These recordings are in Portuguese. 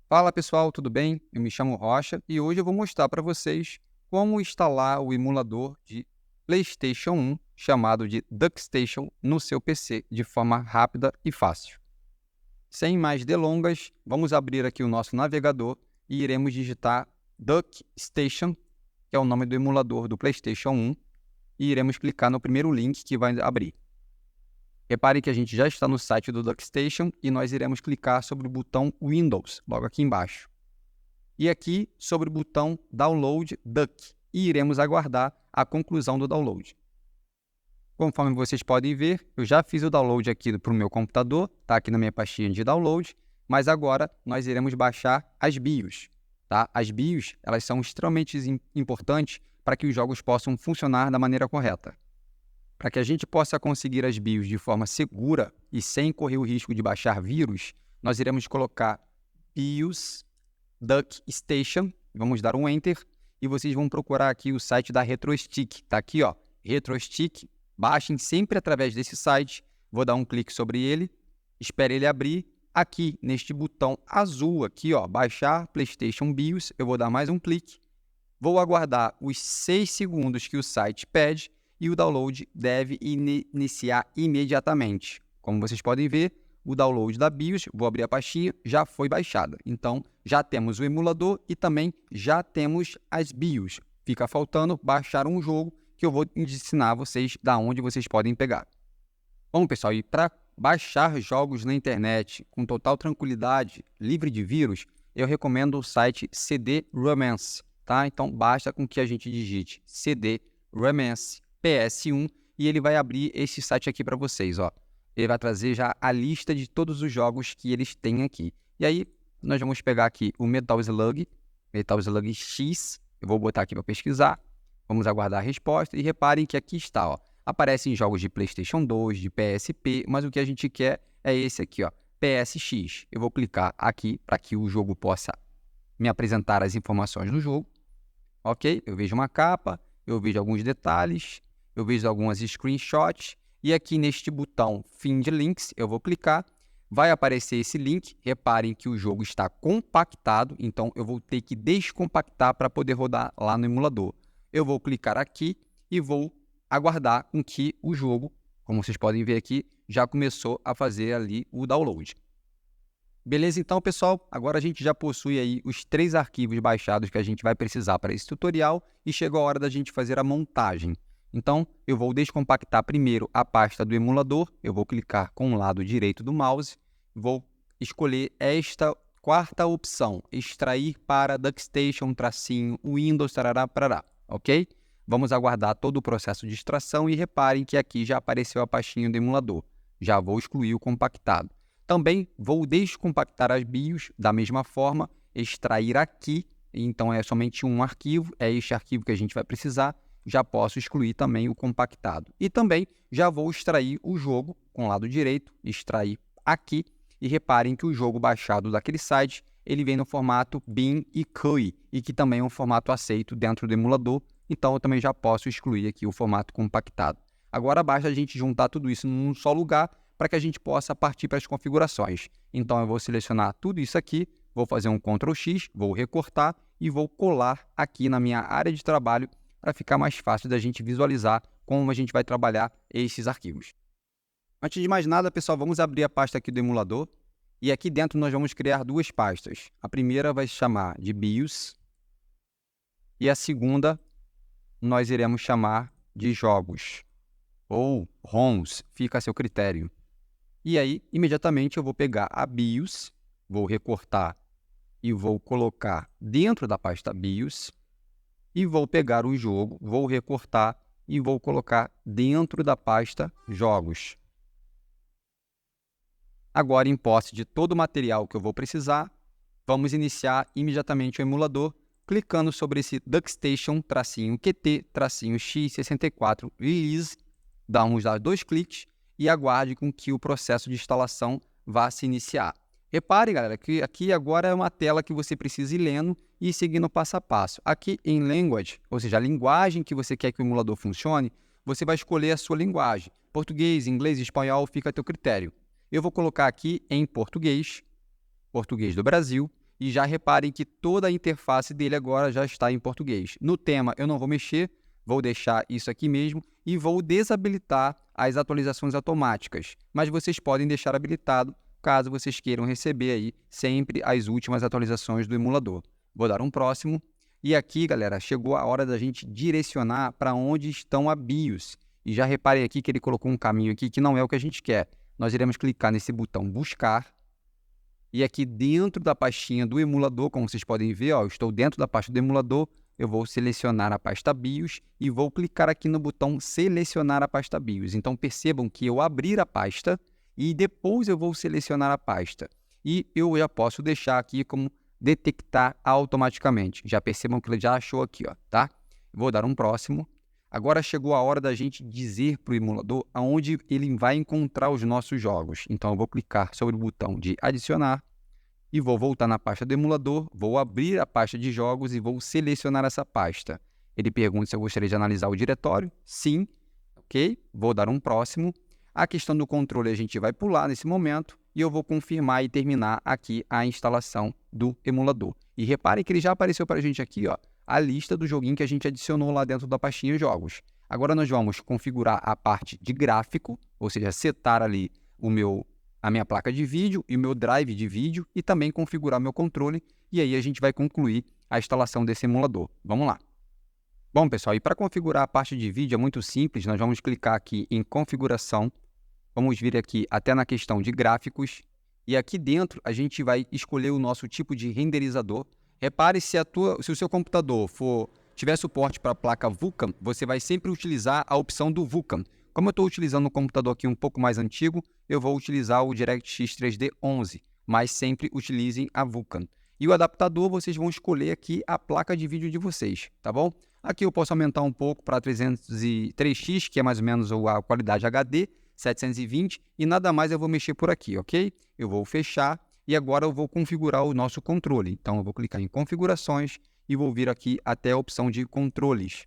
Fala pessoal, tudo bem? Eu me chamo Rocha e hoje eu vou mostrar para vocês como instalar o emulador de PlayStation 1 chamado de DuckStation no seu PC de forma rápida e fácil. Sem mais delongas, vamos abrir aqui o nosso navegador e iremos digitar DuckStation, que é o nome do emulador do PlayStation 1, e iremos clicar no primeiro link que vai abrir. Repare que a gente já está no site do DuckStation e nós iremos clicar sobre o botão Windows, logo aqui embaixo. E aqui sobre o botão Download Duck e iremos aguardar a conclusão do download. Conforme vocês podem ver, eu já fiz o download aqui para o meu computador, está aqui na minha pastinha de download, mas agora nós iremos baixar as BIOS. Tá? As BIOS elas são extremamente importantes para que os jogos possam funcionar da maneira correta. Para que a gente possa conseguir as BIOS de forma segura e sem correr o risco de baixar vírus, nós iremos colocar BIOS DuckStation, vamos dar um Enter, e vocês vão procurar aqui o site da RetroStick, tá aqui ó, RetroStick, baixem sempre através desse site, vou dar um clique sobre ele, espere ele abrir, aqui neste botão azul aqui ó, baixar PlayStation BIOS, eu vou dar mais um clique, vou aguardar os 6 segundos que o site pede e o download deve iniciar imediatamente. Como vocês podem ver, o download da BIOS, vou abrir a pastinha, já foi baixada. Então, já temos o emulador e também já temos as BIOS. Fica faltando baixar um jogo que eu vou ensinar vocês da onde vocês podem pegar. Bom, pessoal, e para baixar jogos na internet com total tranquilidade, livre de vírus, eu recomendo o site CD Romance, tá? Então, basta com que a gente digite CD Romance PS1 e ele vai abrir esse site aqui para vocês, ó. Ele vai trazer já a lista de todos os jogos que eles têm aqui. E aí, nós vamos pegar aqui o Metal Slug X, eu vou botar aqui para pesquisar, vamos aguardar a resposta e reparem que aqui está, ó. Aparecem jogos de PlayStation 2, de PSP, mas o que a gente quer é esse aqui, ó, PSX. Eu vou clicar aqui para que o jogo possa me apresentar as informações do jogo. Ok? Eu vejo uma capa, eu vejo alguns detalhes, eu vejo algumas screenshots e aqui neste botão Find Links eu vou clicar, vai aparecer esse link, reparem que o jogo está compactado, então eu vou ter que descompactar para poder rodar lá no emulador. Eu vou clicar aqui e vou aguardar com que o jogo, como vocês podem ver aqui, já começou a fazer ali o download. Beleza, então, pessoal, agora a gente já possui aí os 3 arquivos baixados que a gente vai precisar para esse tutorial e chegou a hora da gente fazer a montagem. Então, eu vou descompactar primeiro a pasta do emulador, eu vou clicar com o lado direito do mouse, vou escolher esta quarta opção, extrair para DuckStation, Windows, tarará, parará, ok? Vamos aguardar todo o processo de extração e reparem que aqui já apareceu a pastinha do emulador. Já vou excluir o compactado. Também vou descompactar as BIOS da mesma forma, extrair aqui, então é somente um arquivo, é este arquivo que a gente vai precisar, já posso excluir também o compactado. E também já vou extrair o jogo com o lado direito, extrair aqui, e reparem que o jogo baixado daquele site, ele vem no formato BIM e CUI, e que também é um formato aceito dentro do emulador, então eu também já posso excluir aqui o formato compactado. Agora basta a gente juntar tudo isso num só lugar, para que a gente possa partir para as configurações. Então, eu vou selecionar tudo isso aqui, vou fazer um Ctrl X, vou recortar e vou colar aqui na minha área de trabalho para ficar mais fácil da gente visualizar como a gente vai trabalhar esses arquivos. Antes de mais nada, pessoal, vamos abrir a pasta aqui do emulador e aqui dentro nós vamos criar 2 pastas. A primeira vai se chamar de BIOS e a segunda nós iremos chamar de jogos ou ROMs, fica a seu critério. E aí, imediatamente, eu vou pegar a BIOS, vou recortar e vou colocar dentro da pasta BIOS e vou pegar o jogo, vou recortar e vou colocar dentro da pasta Jogos. Agora, em posse de todo o material que eu vou precisar, vamos iniciar imediatamente o emulador, clicando sobre esse DuckStation-QT-X64 Release, vamos dar 2 cliques, e aguarde com que o processo de instalação vá se iniciar. Repare, galera, que aqui agora é uma tela que você precisa ir lendo e seguindo passo a passo. Aqui em Language, ou seja, a linguagem que você quer que o emulador funcione, você vai escolher a sua linguagem. Português, inglês, espanhol, fica a teu critério. Eu vou colocar aqui em português, português do Brasil, e já reparem que toda a interface dele agora já está em português. No tema eu não vou mexer, vou deixar isso aqui mesmo e vou desabilitar as atualizações automáticas, mas vocês podem deixar habilitado caso vocês queiram receber aí sempre as últimas atualizações do emulador. Vou dar um próximo. E aqui, galera, chegou a hora da gente direcionar para onde estão a BIOS. E já reparem aqui que ele colocou um caminho aqui que não é o que a gente quer. Nós iremos clicar nesse botão buscar. E aqui dentro da pastinha do emulador, como vocês podem ver, ó, eu estou dentro da pasta do emulador, eu vou selecionar a pasta BIOS e vou clicar aqui no botão selecionar a pasta BIOS. Então percebam que eu abrir a pasta e depois eu vou selecionar a pasta. E eu já posso deixar aqui como detectar automaticamente. Já percebam que ele já achou aqui, ó, tá? Vou dar um próximo. Agora chegou a hora da gente dizer para o emulador aonde ele vai encontrar os nossos jogos. Então eu vou clicar sobre o botão de adicionar e vou voltar na pasta do emulador, vou abrir a pasta de jogos e vou selecionar essa pasta. Ele pergunta se eu gostaria de analisar o diretório. Sim, ok? Vou dar um próximo. A questão do controle a gente vai pular nesse momento e eu vou confirmar e terminar aqui a instalação do emulador. E reparem que ele já apareceu para a gente aqui, ó, a lista do joguinho que a gente adicionou lá dentro da pastinha jogos. Agora nós vamos configurar a parte de gráfico, ou seja, setar ali a minha placa de vídeo e o meu drive de vídeo e também configurar meu controle e aí a gente vai concluir a instalação desse emulador. Vamos lá. Bom, pessoal, e para configurar a parte de vídeo é muito simples, nós vamos clicar aqui em configuração, vamos vir aqui até na questão de gráficos e aqui dentro a gente vai escolher o nosso tipo de renderizador. Repare se o seu computador tiver suporte para a placa Vulkan, você vai sempre utilizar a opção do Vulkan. Como eu estou utilizando um computador aqui um pouco mais antigo, eu vou utilizar o DirectX 3D 11, mas sempre utilizem a Vulkan. E o adaptador, vocês vão escolher aqui a placa de vídeo de vocês, tá bom? Aqui eu posso aumentar um pouco para 303x, que é mais ou menos a qualidade HD, 720, e nada mais eu vou mexer por aqui, ok? Eu vou fechar e agora eu vou configurar o nosso controle. Então eu vou clicar em configurações e vou vir aqui até a opção de controles.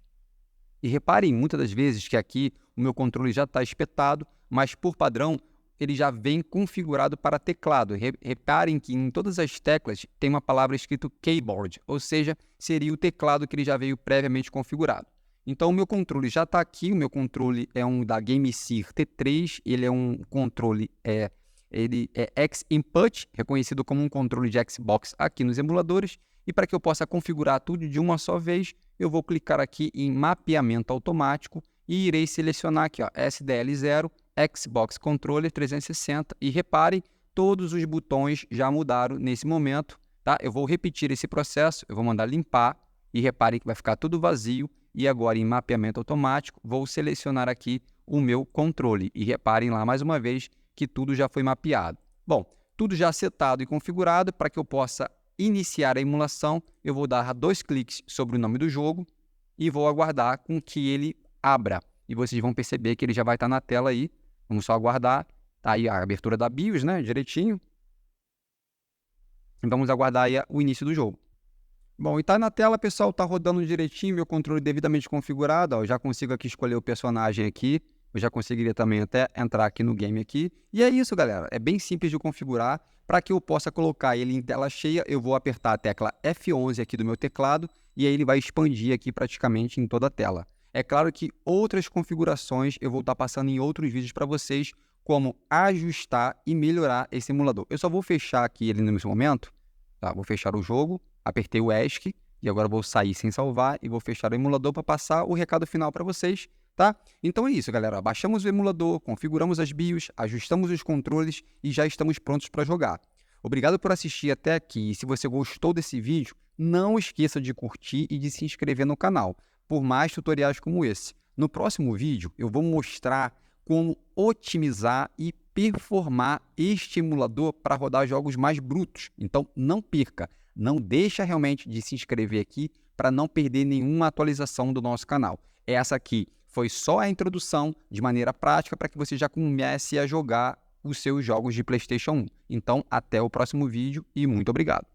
E reparem muitas das vezes que aqui o meu controle já está espetado, mas por padrão ele já vem configurado para teclado. Reparem que em todas as teclas tem uma palavra escrito keyboard, ou seja, seria o teclado que ele já veio previamente configurado. Então o meu controle já está aqui, o meu controle é um da GameSir T3, ele é um controle, ele é X-Input, reconhecido como um controle de Xbox aqui nos emuladores, e para que eu possa configurar tudo de uma só vez, eu vou clicar aqui em mapeamento automático e irei selecionar aqui, ó, SDL0, Xbox Controller 360 e reparem, todos os botões já mudaram nesse momento, tá? Eu vou repetir esse processo, eu vou mandar limpar e reparem que vai ficar tudo vazio e agora em mapeamento automático vou selecionar aqui o meu controle e reparem lá mais uma vez que tudo já foi mapeado. Bom, tudo já setado e configurado para que eu possa iniciar a emulação, eu vou dar 2 cliques sobre o nome do jogo e vou aguardar com que ele abra. E vocês vão perceber que ele já vai estar na tela aí. Vamos só aguardar. Tá aí a abertura da BIOS, né? Direitinho. E vamos aguardar aí o início do jogo. Bom, e tá na tela, pessoal, tá rodando direitinho, meu controle devidamente configurado, ó, eu já consigo aqui escolher o personagem aqui, eu já conseguiria também até entrar aqui no game aqui. E é isso, galera, é bem simples de configurar. Para que eu possa colocar ele em tela cheia, eu vou apertar a tecla F11 aqui do meu teclado e aí ele vai expandir aqui praticamente em toda a tela. É claro que outras configurações eu vou estar passando em outros vídeos para vocês, como ajustar e melhorar esse emulador. Eu só vou fechar aqui ele nesse momento, tá? Vou fechar o jogo, apertei o ESC e agora vou sair sem salvar e vou fechar o emulador para passar o recado final para vocês, tá? Então é isso, galera. Baixamos o emulador, configuramos as BIOS, ajustamos os controles e já estamos prontos para jogar. Obrigado por assistir até aqui e se você gostou desse vídeo, não esqueça de curtir e de se inscrever no canal, por mais tutoriais como esse. No próximo vídeo, eu vou mostrar como otimizar e performar este emulador para rodar jogos mais brutos. Então não perca, não deixa realmente de se inscrever aqui para não perder nenhuma atualização do nosso canal. Essa aqui foi só a introdução de maneira prática para que você já comece a jogar os seus jogos de PlayStation 1. Então, até o próximo vídeo e muito obrigado.